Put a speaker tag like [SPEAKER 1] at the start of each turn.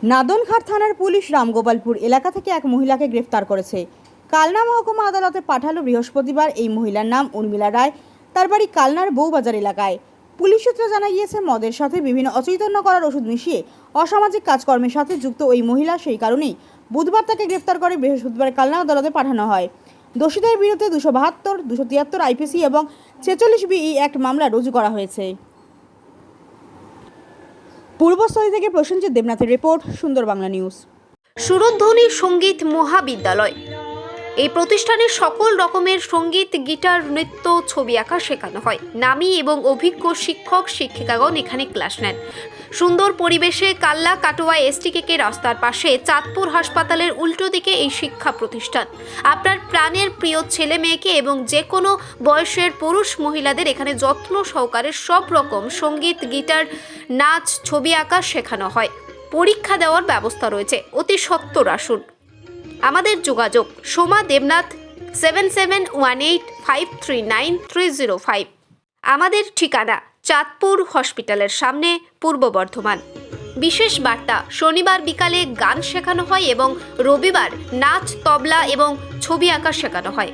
[SPEAKER 1] নাদনঘাট থানার পুলিশ রামগোপালপুর এলাকা থেকে এক মহিলাকে গ্রেফতার করেছে। কালনা মহকুমা আদালতে পাঠালো বৃহস্পতিবার। এই মহিলার নাম উর্মিলা রায়। তার বাড়ি কালনার বউবাজার এলাকায়। পুলিশ সূত্রে জানা গিয়েছে, মদের সাথে বিভিন্ন অচৈতন্য করার ওষুধ মিশিয়ে অসামাজিক কাজকর্মের সাথে যুক্ত ওই মহিলা। সেই কারণেই বুধবার তাকে গ্রেফতার করে বৃহস্পতিবার কালনা আদালতে পাঠানো হয়। দোষীদের বিরুদ্ধে 272, 273 আইপিসি এবং 46 বিই অ্যাক্ট মামলা রুজু করা হয়েছে। পূর্বস্থলী থেকে প্রসেনজিৎ দেবনাথের রিপোর্ট, সুন্দর বাংলা নিউজ।
[SPEAKER 2] সুরধ্বনি সঙ্গীত মহাবিদ্যালয় এই প্রতিষ্ঠানে সকল রকমের সঙ্গীত, গিটার, নৃত্য, ছবি আঁকা শেখানো হয়। নামী এবং অভিজ্ঞ শিক্ষক শিক্ষিকাগণ এখানে ক্লাস নেন। সুন্দর পরিবেশে কাল্লা কাটোয়া STKK রাস্তার পাশে চাঁদপুর হাসপাতালের উল্টো দিকে এই শিক্ষা প্রতিষ্ঠান। আপনার প্রাণের প্রিয় ছেলে মেয়েকে এবং যে কোনো বয়সের পুরুষ মহিলাদের এখানে যত্ন সহকারে সব রকম সঙ্গীত, গিটার, নাচ, ছবি আঁকা শেখানো হয়। পরীক্ষা দেওয়ার ব্যবস্থা রয়েছে। অতি সত্বর আসুন। আমাদের যোগাযোগ সোমা দেবনাথ 7718539305। আমাদের ঠিকানা চাঁদপুর হসপিটালের সামনে, পূর্ব বর্ধমান। বিশেষ বার্তা: শনিবার বিকালে গান শেখানো হয় এবং রবিবার নাচ, তবলা এবং ছবি আঁকা শেখানো হয়।